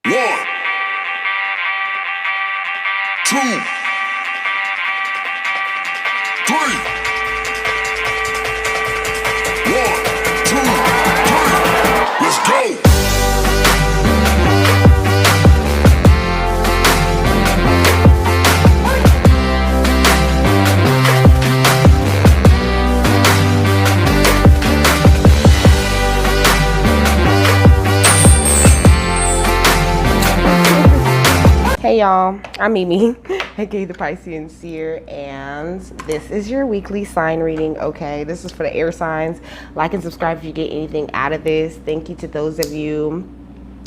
One, two, three. One, two, three. Let's go. Hey y'all, I'm Mimi, aka the Piscean Seer, and this is your weekly sign reading, okay? This is for the air signs. Like and subscribe if you get anything out of this. Thank you to those of you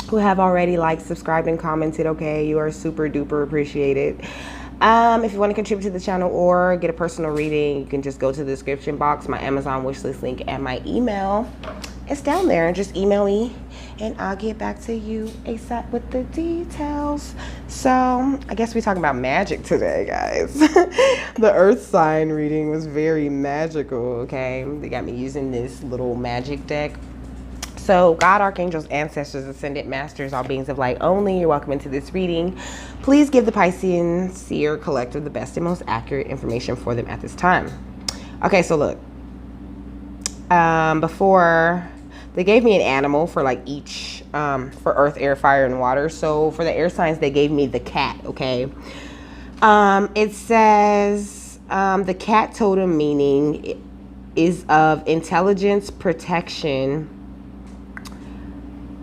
who have already liked, subscribed, and commented, okay? You are super duper appreciated. If you want to contribute to the channel or get a personal reading, you can just go to the description box, my Amazon wishlist link, and my email. It's down there, and just email me and I'll get back to you ASAP with the details. So I guess we're talking about magic today, guys. The earth sign reading was very magical, okay? They got me using this little magic deck. So God, archangels, ancestors, ascended masters, all beings of light only, you're welcome into this reading. Please give the Piscean Seer Collective the best and most accurate information for them at this time. Okay, so look. Before, they gave me an animal for like each, for earth, air, fire, and water. So for the air signs, they gave me the cat, okay? It says, the cat totem meaning is of intelligence, protection,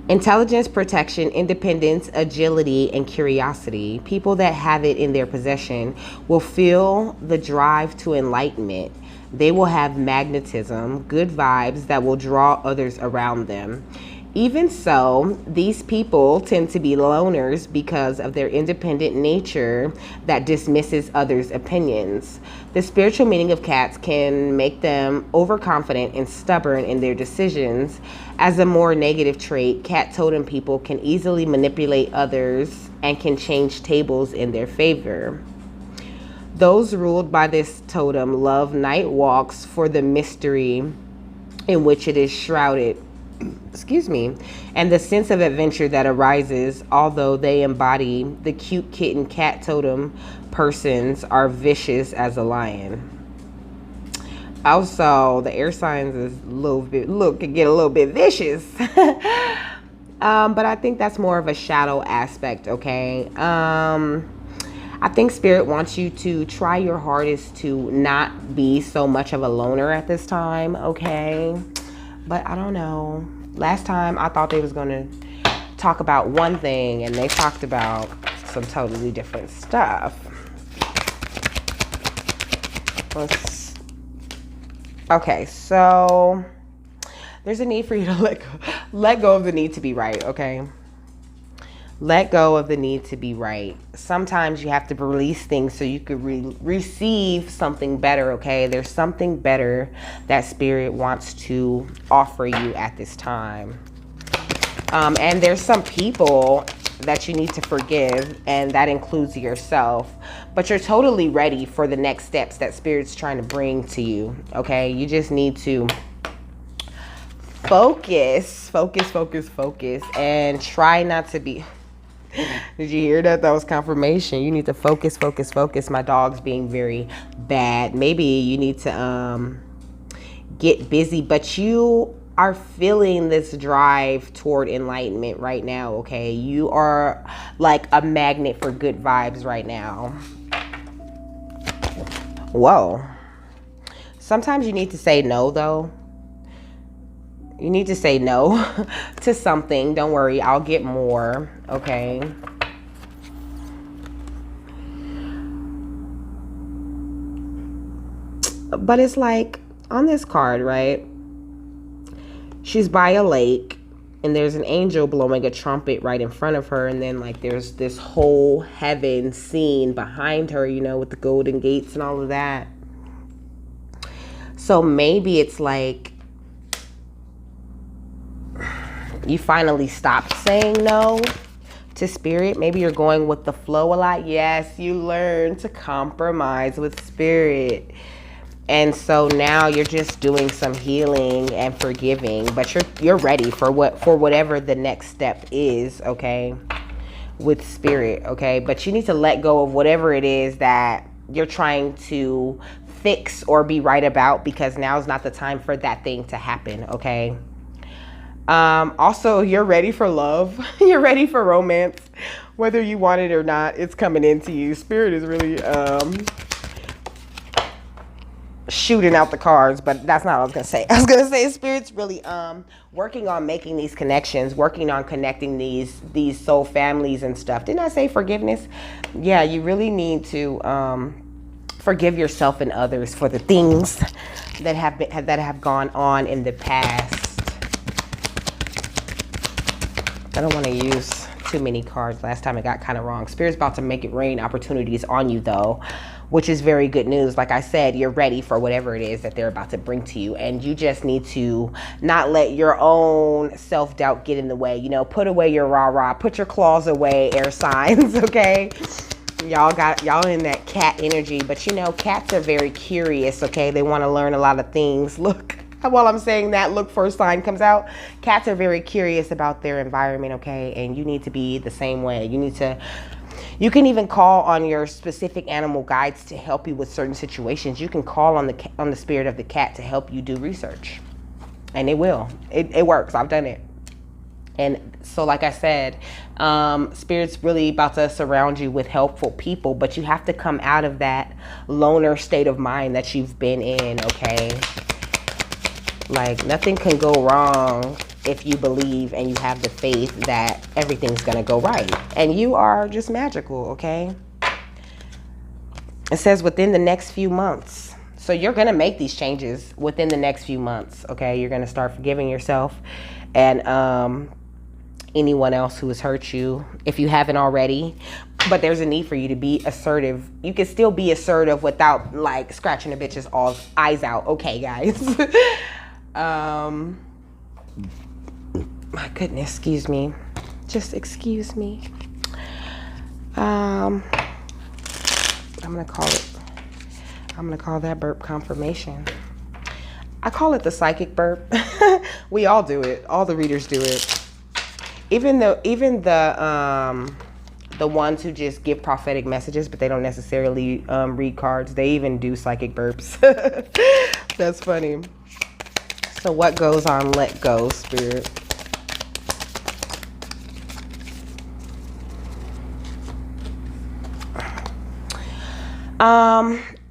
independence, agility, and curiosity. People that have it in their possession will feel the drive to enlightenment. They will have magnetism, good vibes that will draw others around them. Even so, these people tend to be loners because of their independent nature that dismisses others' opinions. The spiritual meaning of cats can make them overconfident and stubborn in their decisions. As a more negative trait, cat totem people can easily manipulate others and can change tables in their favor. Those ruled by this totem love night walks for the mystery in which it is shrouded, and the sense of adventure that arises. Although they embody the cute kitten cat totem, persons are vicious as a lion. Also, the air signs is can get a little bit vicious. But I think that's more of a shadow aspect, okay? I think Spirit wants you to try your hardest to not be so much of a loner at this time, okay? But I don't know. Last time I thought they was going to talk about one thing and they talked about some totally different stuff. Okay, so there's a need for you to let go of the need to be right, okay? Let go of the need to be right. Sometimes you have to release things so you could receive something better, okay? There's something better that Spirit wants to offer you at this time. And there's some people that you need to forgive, and that includes yourself. But you're totally ready for the next steps that Spirit's trying to bring to you, okay? You just need to focus, and try not to be... Did you hear that? That was confirmation. You need to focus. My dog's being very bad. Maybe you need to get busy, but you are feeling this drive toward enlightenment right now, okay? You are like a magnet for good vibes right now. Whoa. Sometimes you need to say no, though. You need to say no to something. Don't worry, I'll get more, okay? But it's like, on this card, right? She's by a lake, and there's an angel blowing a trumpet right in front of her, and then like there's this whole heaven scene behind her, you know, with the golden gates and all of that. So maybe it's like, you finally stopped saying no to Spirit. Maybe you're going with the flow a lot. Yes, you learn to compromise with Spirit. And so now you're just doing some healing and forgiving, but you're ready for whatever the next step is, okay? with spirit, okay? But you need to let go of whatever it is that you're trying to fix or be right about, because now is not the time for that thing to happen, okay? Also, you're ready for love. You're ready for romance. Whether you want it or not, it's coming into you. Spirit is really shooting out the cards, but that's not what I was gonna say. I was gonna say Spirit's really working on making these connections, working on connecting these soul families and stuff. Didn't I say forgiveness? Yeah, you really need to forgive yourself and others for the things that have gone on in the past. I don't want to use too many cards. Last time it got kind of wrong. Spirit's about to make it rain opportunities on you, though, which is very good news. Like I said, you're ready for whatever it is that they're about to bring to you, and you just need to not let your own self-doubt get in the way. You know, put away your rah-rah, put your claws away, air signs, okay? Y'all in that cat energy, but you know, cats are very curious, okay? They want to learn a lot of things. Look, while I'm saying that, look, first sign comes out. Cats are very curious about their environment, okay? And you need to be the same way. You can even call on your specific animal guides to help you with certain situations. You can call on the spirit of the cat to help you do research, and it will. It works. I've done it. And so, like I said, Spirit's really about to surround you with helpful people, but you have to come out of that loner state of mind that you've been in, okay? Like, nothing can go wrong if you believe and you have the faith that everything's gonna go right. And you are just magical, okay? It says within the next few months. So you're gonna make these changes within the next few months, okay? You're gonna start forgiving yourself and anyone else who has hurt you, if you haven't already. But there's a need for you to be assertive. You can still be assertive without, like, scratching a bitch's eyes out, okay, guys? My goodness, excuse me. Just excuse me. I'm gonna call that burp confirmation. I call it the psychic burp. We all do it. All the readers do it. Even the ones who just give prophetic messages, but they don't necessarily read cards. They even do psychic burps. That's funny. So what goes on Let Go, Spirit?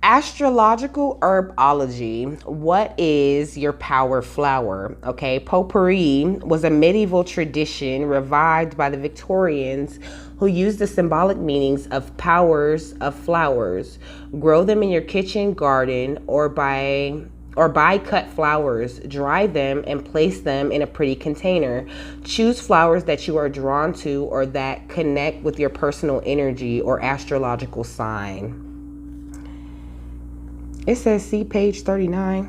Astrological herbology. What is your power flower? Okay, potpourri was a medieval tradition revived by the Victorians who used the symbolic meanings of powers of flowers. Grow them in your kitchen garden or buy cut flowers, dry them, and place them in a pretty container. Choose flowers that you are drawn to or that connect with your personal energy or astrological sign. It says, see page 39.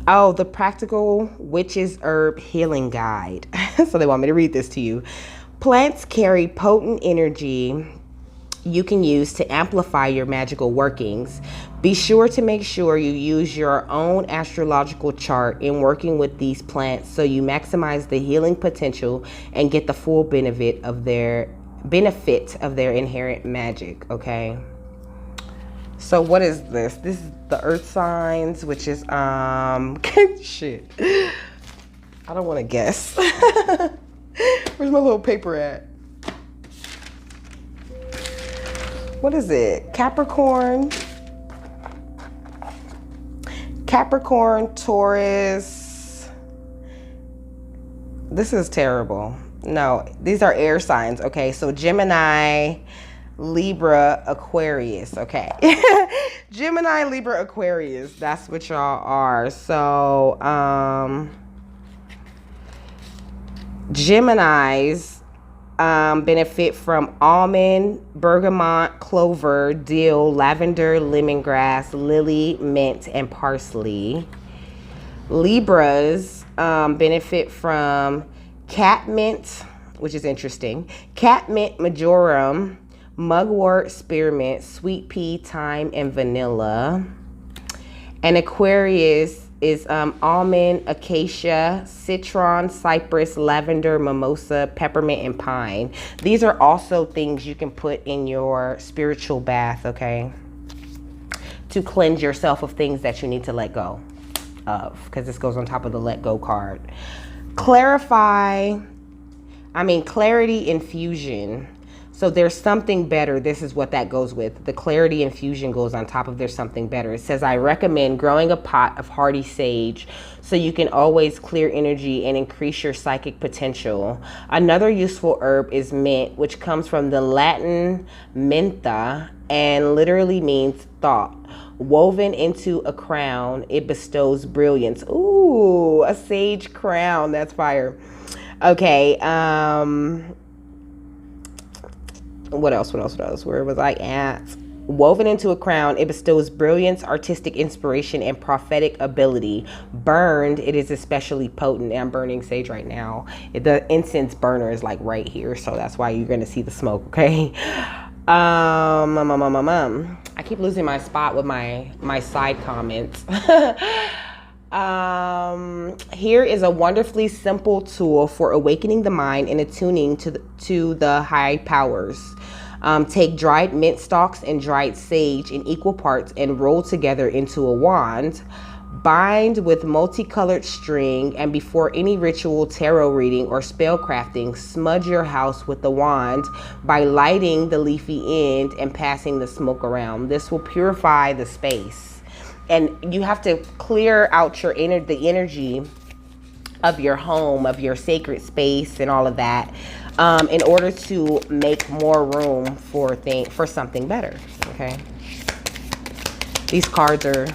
Oh, the Practical Witch's Herb Healing Guide. So they want me to read this to you. Plants carry potent energy you can use to amplify your magical workings. Be sure to make sure you use your own astrological chart in working with these plants so you maximize the healing potential and get the full benefit of their inherent magic, okay? So what is this? This is the earth signs, which is shit. I don't want to guess. Where's my little paper at? What is it? Capricorn, Taurus. This is terrible. No, these are air signs. Okay, so Gemini, Libra, Aquarius. Okay. Gemini, Libra, Aquarius. That's what y'all are. So, Geminis benefit from almond, bergamot, clover, dill, lavender, lemongrass, lily, mint, and parsley. Libras benefit from catmint, which is interesting, catmint majorum, mugwort, spearmint, sweet pea, thyme, and vanilla. And Aquarius is almond, acacia, citron, cypress, lavender, mimosa, peppermint, and pine. These are also things you can put in your spiritual bath, okay? To cleanse yourself of things that you need to let go of, because this goes on top of the let go card. Clarity infusion. So there's something better. This is what that goes with. The clarity infusion goes on top of there's something better. It says, I recommend growing a pot of hardy sage so you can always clear energy and increase your psychic potential. Another useful herb is mint, which comes from the Latin mentha and literally means thought. Woven into a crown, it bestows brilliance. Ooh, a sage crown. That's fire. Okay, what else? Where was I at? Woven into a crown, it bestows brilliance, artistic inspiration, and prophetic ability. Burned, it is especially potent. I'm burning sage right now. The incense burner is like right here, so that's why you're going to see the smoke, okay? I keep losing my spot with my side comments. Here is a wonderfully simple tool for awakening the mind and attuning to the high powers. Take dried mint stalks and dried sage in equal parts and roll together into a wand. Bind with multicolored string, and before any ritual, tarot reading, or spell crafting, smudge your house with the wand by lighting the leafy end and passing the smoke around. This will purify the space. And you have to clear out the energy of your home, of your sacred space, and all of that, in order to make more room for something better. Okay. These cards are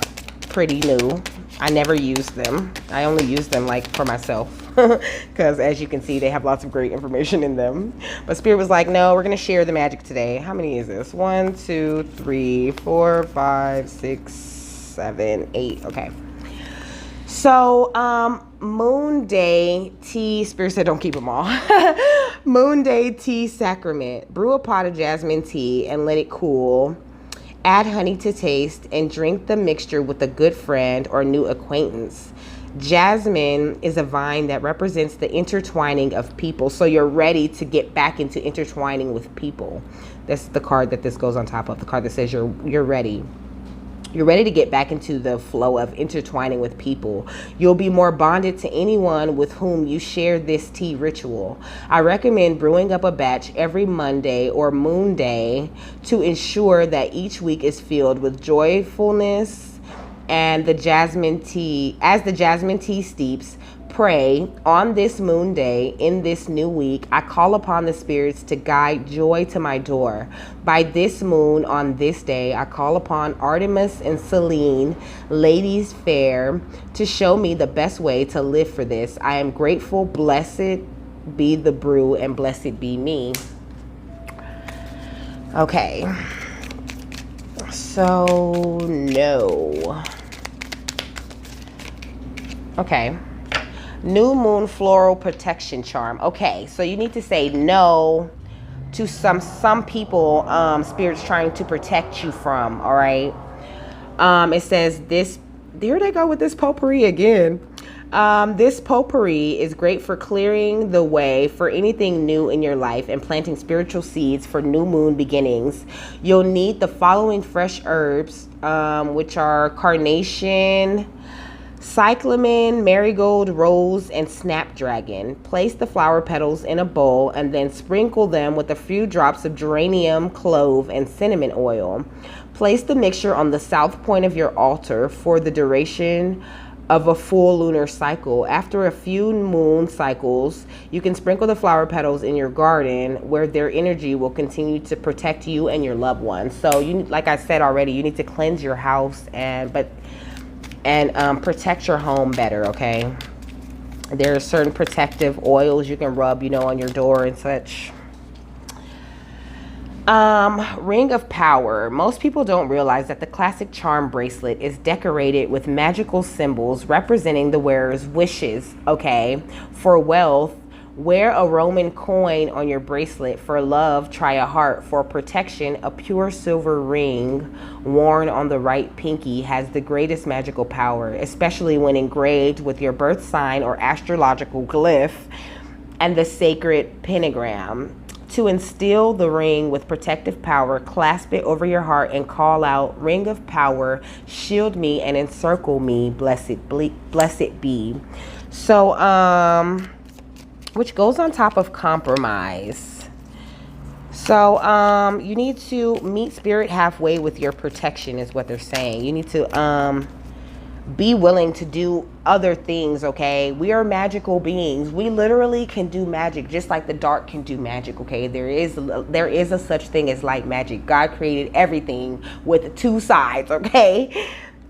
pretty new. I never use them. I only use them like for myself, because as you can see, they have lots of great information in them. But Spirit was like, no, we're gonna share the magic today. How many is this? 1, 2, 3, 4, 5, 6, 7, 8. Okay. So, Moon Day Tea, Spirit said don't keep them all. Moon Day Tea Sacrament. Brew a pot of jasmine tea and let it cool. Add honey to taste and drink the mixture with a good friend or new acquaintance. Jasmine is a vine that represents the intertwining of people. So you're ready to get back into intertwining with people. That's the card that this goes on top of. The card that says you're ready. You're ready to get back into the flow of intertwining with people. You'll be more bonded to anyone with whom you share this tea ritual. I recommend brewing up a batch every Monday or Moon Day to ensure that each week is filled with joyfulness and the jasmine tea. As the jasmine tea steeps, pray on this moon day in this new week. I call upon the spirits to guide joy to my door. By this moon on this day, I call upon Artemis and Selene, ladies fair, to show me the best way to live for this. I am grateful. Blessed be the brew and blessed be me. Okay. So, no. Okay. New Moon Floral Protection Charm. Okay, so you need to say no to some people Spirit's trying to protect you from, all right? It says this, there they go with this potpourri again. This potpourri is great for clearing the way for anything new in your life and planting spiritual seeds for new moon beginnings. You'll need the following fresh herbs, which are carnation, cyclamen, marigold, rose, and snapdragon. Place the flower petals in a bowl and then sprinkle them with a few drops of geranium, clove, and cinnamon oil. Place the mixture on the south point of your altar for the duration of a full lunar cycle. After a few moon cycles, you can sprinkle the flower petals in your garden where their energy will continue to protect you and your loved ones. So you, like I said already, you need to cleanse your house and protect your home better, okay? There are certain protective oils you can rub, on your door and such. Ring of Power. Most people don't realize that the classic charm bracelet is decorated with magical symbols representing the wearer's wishes, okay, for wealth, Wear a Roman coin on your bracelet. For love, try a heart. For protection, a pure silver ring worn on the right pinky has the greatest magical power, especially when engraved with your birth sign or astrological glyph and the sacred pentagram. To instill the ring with protective power, clasp it over your heart and call out, "Ring of power, shield me and encircle me, blessed be." So, which goes on top of compromise. So, you need to meet spirit halfway with your protection, is what they're saying. You need to be willing to do other things, okay? We are magical beings. We literally can do magic just like the dark can do magic, okay? There is a such thing as light magic. God created everything with two sides, okay?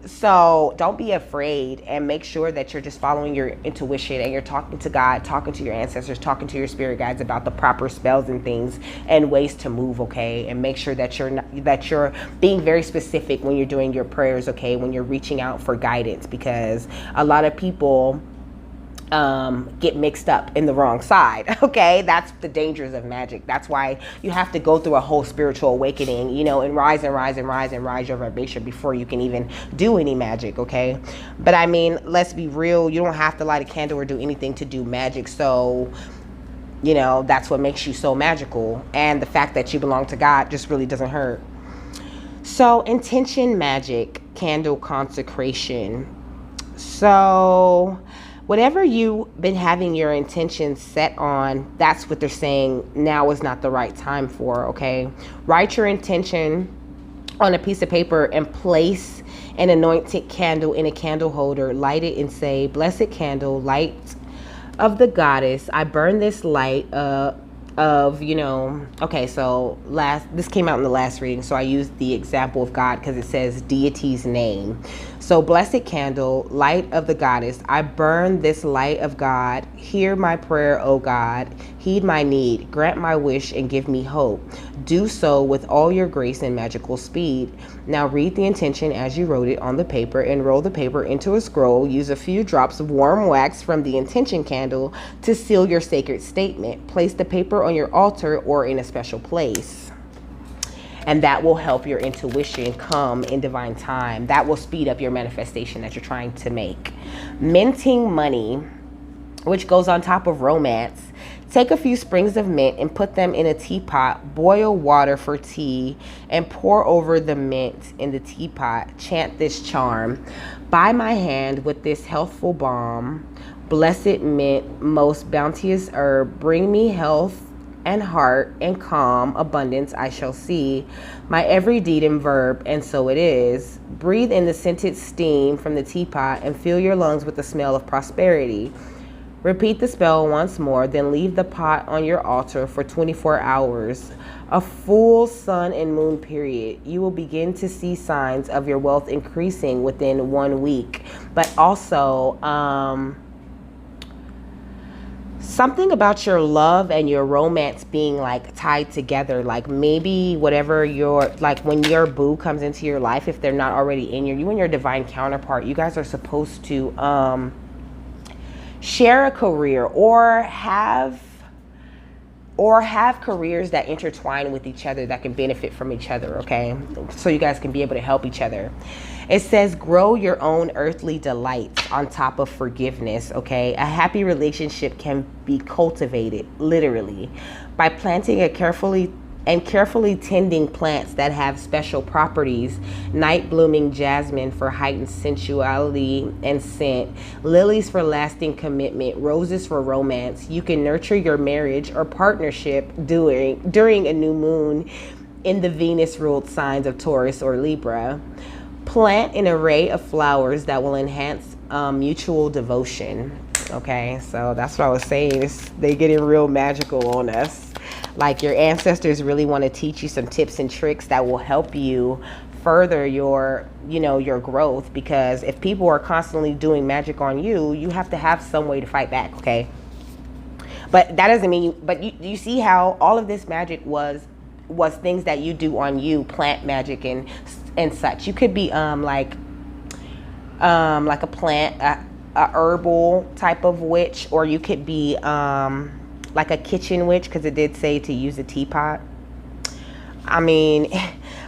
So don't be afraid, and make sure that you're just following your intuition and you're talking to God, talking to your ancestors, talking to your spirit guides about the proper spells and things and ways to move, okay? And make sure that you're being very specific when you're doing your prayers, okay? When you're reaching out for guidance, because a lot of people get mixed up in the wrong side, okay? That's the dangers of magic. That's why you have to go through a whole spiritual awakening, you know, and rise and rise and rise and rise your vibration before you can even do any magic, okay? But I mean, let's be real. You don't have to light a candle or do anything to do magic. So, you know, that's what makes you so magical. And the fact that you belong to God just really doesn't hurt. So, intention magic, candle consecration. So, whatever you've been having your intentions set on, that's what they're saying now is not the right time for, okay? Write your intention on a piece of paper and place an anointed candle in a candle holder. Light it and say, "Blessed candle, light of the goddess, I burn this light okay, so this came out in the last reading, so I used the example of God because it says deity's name. So, blessed candle, light of the goddess, I burn this light of God. Hear my prayer, O God. Heed my need. Grant my wish and give me hope. Do so with all your grace and magical speed. Now read the intention as you wrote it on the paper and roll the paper into a scroll. Use a few drops of warm wax from the intention candle to seal your sacred statement. Place the paper on your altar or in a special place. And that will help your intuition come in divine time. That will speed up your manifestation that you're trying to make. Minting money, which goes on top of romance. Take a few sprigs of mint and put them in a teapot. Boil water for tea and pour over the mint in the teapot. Chant this charm. By my hand with this healthful balm, blessed mint, most bounteous herb, bring me health and heart and calm abundance I shall see. My every deed and verb, and so it is. Breathe in the scented steam from the teapot and fill your lungs with the smell of prosperity. Repeat the spell once more, then leave the pot on your altar for 24 hours, a full sun and moon period. You will begin to see signs of your wealth increasing within 1 week. But also, something about your love and your romance being like tied together. Like maybe whatever when your boo comes into your life, if they're not already in you and your divine counterpart, you guys are supposed to share a career or have careers that intertwine with each other that can benefit from each other, okay? So you guys can be able to help each other. It says grow your own earthly delights on top of forgiveness, okay? A happy relationship can be cultivated, literally, by planting carefully tending plants that have special properties. Night blooming jasmine for heightened sensuality and scent, lilies for lasting commitment, roses for romance. You can nurture your marriage or partnership during a new moon in the Venus ruled signs of Taurus or Libra. Plant an array of flowers that will enhance mutual devotion. Okay, so that's what I was saying. They getting real magical on us. Like your ancestors really want to teach you some tips and tricks that will help you further your growth, because if people are constantly doing magic on you, you have to have some way to fight back, okay? But that doesn't mean you see how all of this magic was things that you do on you, plant magic and such. You could be like a plant, a herbal type of witch, or you could be like a kitchen witch, because it did say to use a teapot. I mean,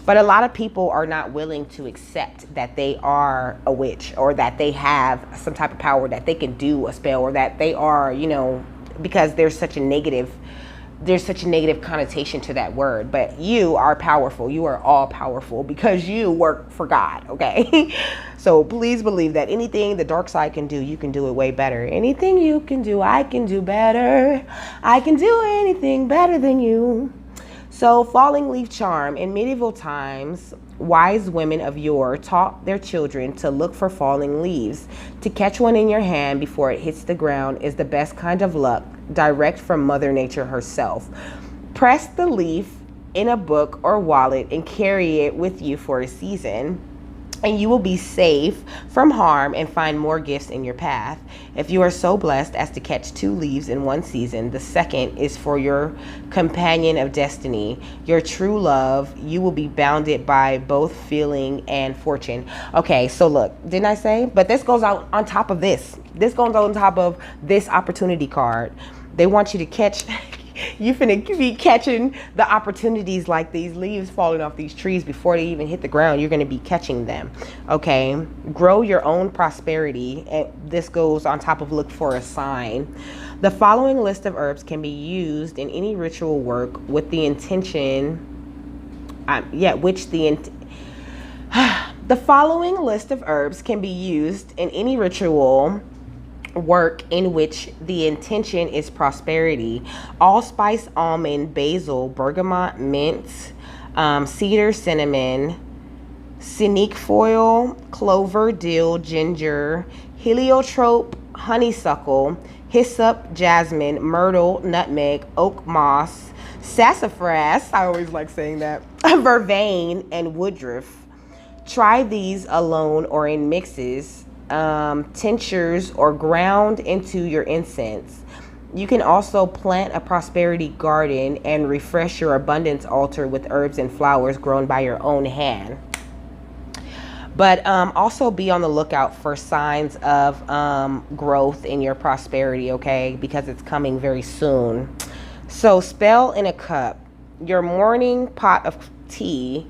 but a lot of people are not willing to accept that they are a witch, or that they have some type of power, that they can do a spell, or that they are, you know, because there's such a negative connotation to that word. But you are powerful. You are all powerful because you work for God, okay? So please believe that anything the dark side can do, you can do it way better. Anything you can do, I can do better. I can do anything better than you. So, falling leaf charm. In medieval times, wise women of yore taught their children to look for falling leaves. To catch one in your hand before it hits the ground is the best kind of luck, direct from Mother Nature herself. Press the leaf in a book or wallet and carry it with you for a season, and you will be safe from harm and find more gifts in your path. If you are so blessed as to catch 2 leaves in one season, the second is for your companion of destiny, your true love. You will be bounded by both feeling and fortune. Okay, so look, didn't I say? But this goes out on top of this. This goes on top of this opportunity card. They want you to catch... You finna be catching the opportunities like these leaves falling off these trees before they even hit the ground. You're gonna be catching them, okay? Grow your own prosperity. And this goes on top of look for a sign. The following list of herbs can be used in any ritual work with the intention, the following list of herbs can be used in any ritual work in which the intention is prosperity. Allspice, almond, basil, bergamot, mint, cedar, cinnamon, cinquefoil, clover, dill, ginger, heliotrope, honeysuckle, hyssop, jasmine, myrtle, nutmeg, oak moss, sassafras, I always like saying that, vervain, and woodruff. Try these alone or in mixes, tinctures, or ground into your incense. You can also plant a prosperity garden and refresh your abundance altar with herbs and flowers grown by your own hand. But also be on the lookout for signs of growth in your prosperity, okay? Because it's coming very soon. So, spell in a cup. Your morning pot of tea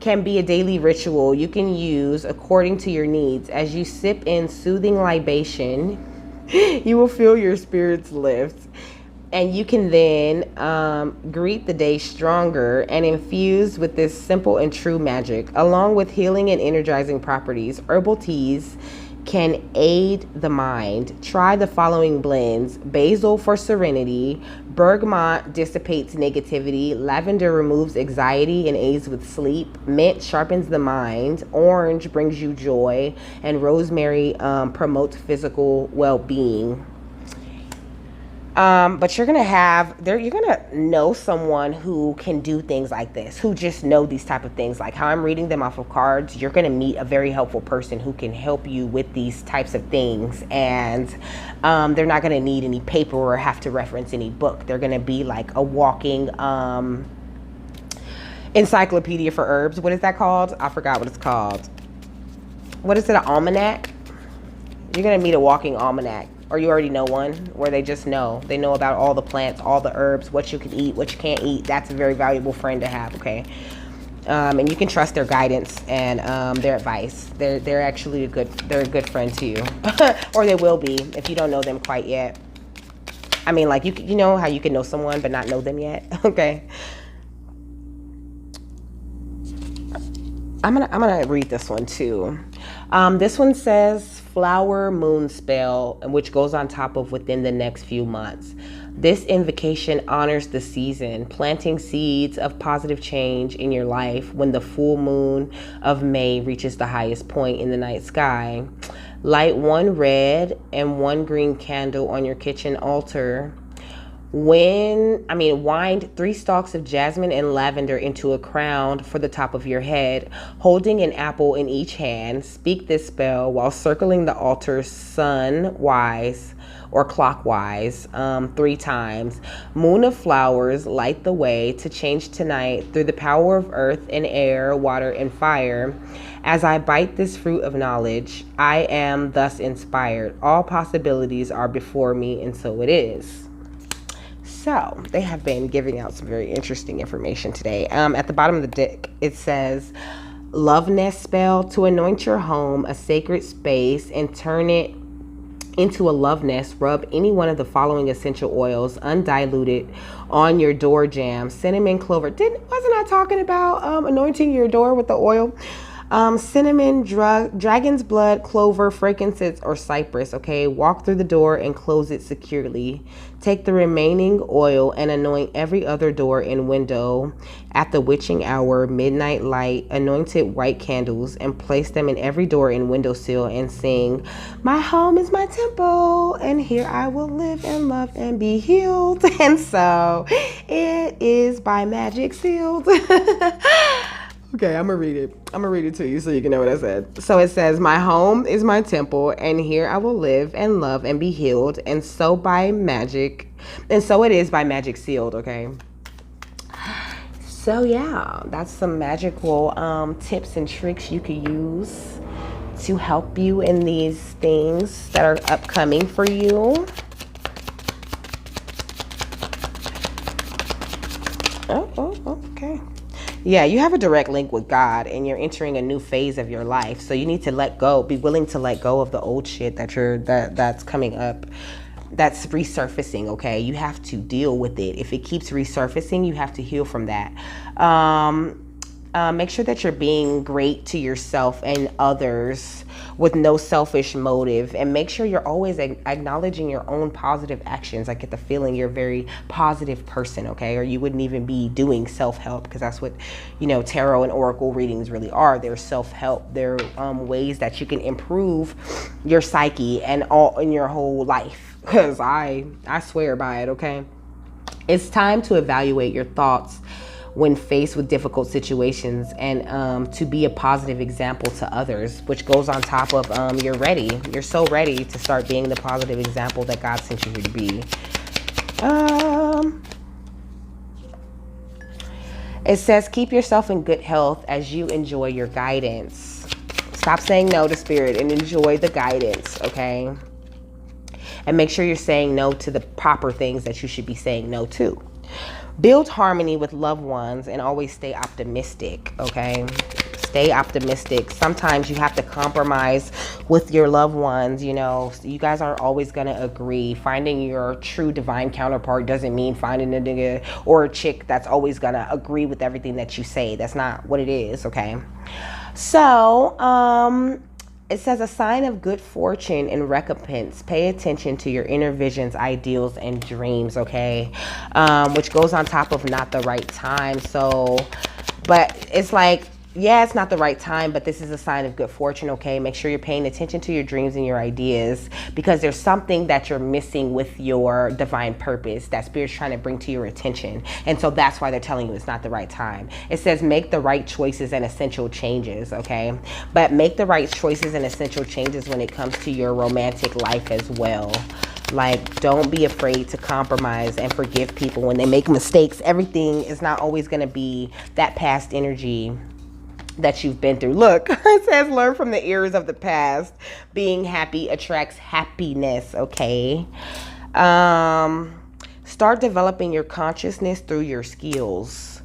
can be a daily ritual you can use according to your needs. As you sip in soothing libation, you will feel your spirits lift, and you can then greet the day stronger and infused with this simple and true magic. Along with healing and energizing properties, herbal teas can aid the mind. Try the following blends: basil for serenity, bergamot dissipates negativity, lavender removes anxiety and aids with sleep, mint sharpens the mind, orange brings you joy, and rosemary promotes physical well-being. But you're gonna know someone who can do things like this, who just know these type of things. Like how I'm reading them off of cards, you're gonna meet a very helpful person who can help you with these types of things. And they're not gonna need any paper or have to reference any book. They're gonna be like a walking encyclopedia for herbs. What is that called? I forgot what it's called. What is it, an almanac? You're gonna meet a walking almanac. Or you already know one where they just know. They know about all the plants, all the herbs, what you can eat, what you can't eat. That's a very valuable friend to have, okay? And you can trust their guidance and their advice. They're actually a good friend to you. Or they will be if you don't know them quite yet. I mean, like you know how you can know someone but not know them yet, okay? I'm gonna read this one too. This one says flower moon spell, which goes on top of within the next few months. This invocation honors the season, planting seeds of positive change in your life when the full moon of May reaches the highest point in the night sky. Light 1 red and 1 green candle on your kitchen altar. Wind 3 stalks of jasmine and lavender into a crown for the top of your head. Holding an apple in each hand, speak this spell while circling the altar sunwise or clockwise 3 times. Moon of flowers, light the way to change tonight through the power of earth and air, water and fire. As I bite this fruit of knowledge, I am thus inspired. All possibilities are before me, and so it is. So they have been giving out some very interesting information today. At the bottom of the deck, it says, love nest spell to anoint your home, a sacred space, and turn it into a love nest. Rub any one of the following essential oils, undiluted, on your door jamb: cinnamon, clover. Wasn't I talking about anointing your door with the oil? Cinnamon, dragon's blood, clover, frankincense, or cypress. Okay, walk through the door and close it securely. Take the remaining oil and anoint every other door and window at the witching hour, midnight light, anointed white candles, and place them in every door and windowsill and sing, my home is my temple, and here I will live and love and be healed. And so it is by magic sealed. Okay, I'm gonna read it. I'm gonna read it to you so you can know what I said. So it says, my home is my temple, and here I will live and love and be healed. And so it is by magic sealed, okay? So yeah, that's some magical tips and tricks you could use to help you in these things that are upcoming for you. Okay. Yeah, you have a direct link with God, and you're entering a new phase of your life. So you need to let go, be willing to let go of the old shit that's coming up, that's resurfacing, okay? You have to deal with it. If it keeps resurfacing, you have to heal from that. Make sure that you're being great to yourself and others with no selfish motive, and make sure you're always acknowledging your own positive actions. I get the feeling you're a very positive person, okay? Or you wouldn't even be doing self-help, because that's what, tarot and oracle readings really are. They're self-help. They're ways that you can improve your psyche and all in your whole life, because I swear by it, okay? It's time to evaluate your thoughts when faced with difficult situations, and to be a positive example to others, which goes on top of you're ready. You're so ready to start being the positive example that God sent you here to be. It says, keep yourself in good health as you enjoy your guidance. Stop saying no to spirit and enjoy the guidance, okay? And make sure you're saying no to the proper things that you should be saying no to. Build harmony with loved ones and always stay optimistic, okay? Stay optimistic. Sometimes you have to compromise with your loved ones, you guys aren't always going to agree. Finding your true divine counterpart doesn't mean finding a nigga or a chick that's always going to agree with everything that you say. That's not what it is, okay? So, it says, a sign of good fortune and recompense. Pay attention to your inner visions, ideals, and dreams, okay? Which goes on top of not the right time. So, but it's like, yeah, it's not the right time, but this is a sign of good fortune, okay? Make sure you're paying attention to your dreams and your ideas, because there's something that you're missing with your divine purpose that Spirit's trying to bring to your attention. And so that's why they're telling you it's not the right time. It says make the right choices and essential changes, okay? But make the right choices and essential changes when it comes to your romantic life as well. Like, don't be afraid to compromise and forgive people when they make mistakes. Everything is not always going to be that past energy that you've been through. Look, it says learn from the errors of the past. Being happy attracts happiness, okay? Start developing your consciousness through your skills,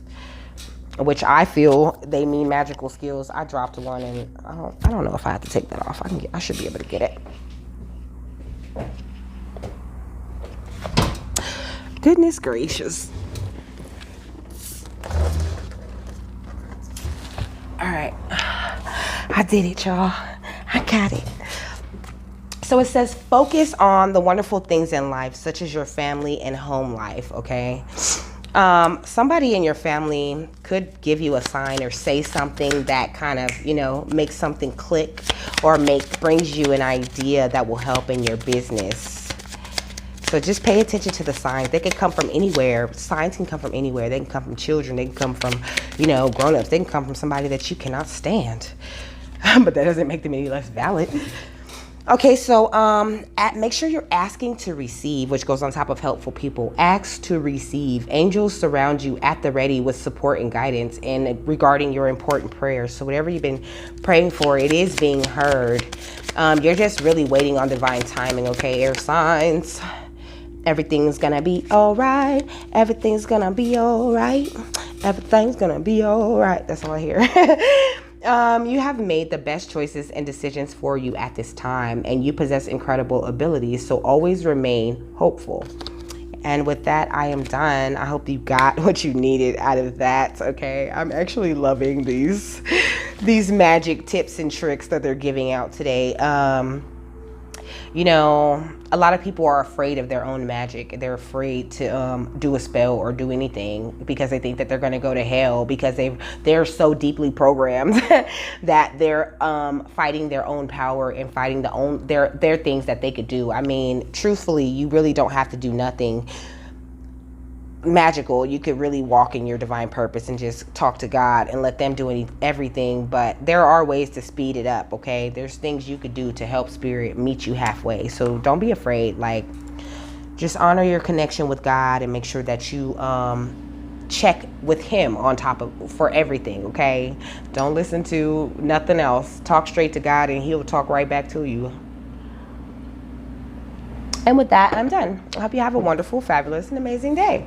which I feel they mean magical skills. I dropped one and I don't know if I have to take that off. I should be able to get it. Goodness gracious. All right, I did it, y'all. I got it. So it says focus on the wonderful things in life, such as your family and home life, okay? Somebody in your family could give you a sign or say something that kind of, makes something click, or brings you an idea that will help in your business. So just pay attention to the signs. They can come from anywhere. Signs can come from anywhere. They can come from children. They can come from, grown-ups. They can come from somebody that you cannot stand. But that doesn't make them any less valid. Okay, so make sure you're asking to receive, which goes on top of helpful people. Ask to receive. Angels surround you at the ready with support and guidance and regarding your important prayers. So whatever you've been praying for, it is being heard. You're just really waiting on divine timing, okay, air signs. Everything's gonna be all right. Everything's gonna be all right. Everything's gonna be all right. That's all I hear. You have made the best choices and decisions for you at this time, and you possess incredible abilities, so always remain hopeful. And with that, I am done. I hope you got what you needed out of that, okay? I'm actually loving these magic tips and tricks that they're giving out today. You know, a lot of people are afraid of their own magic. They're afraid to do a spell or do anything because they think that they're going to go to hell because they're so deeply programmed that they're fighting their own power and fighting their things that they could do. I mean, truthfully, you really don't have to do nothing magical. You could really walk in your divine purpose and just talk to God and let them do everything. But there are ways to speed it up, okay? There's things you could do to help spirit meet you halfway. So don't be afraid. Like, just honor your connection with God and make sure that you check with him on top of for everything, okay? Don't listen to nothing else. Talk straight to God and he'll talk right back to you. And with that, I'm done. I hope you have a wonderful, fabulous, and amazing day.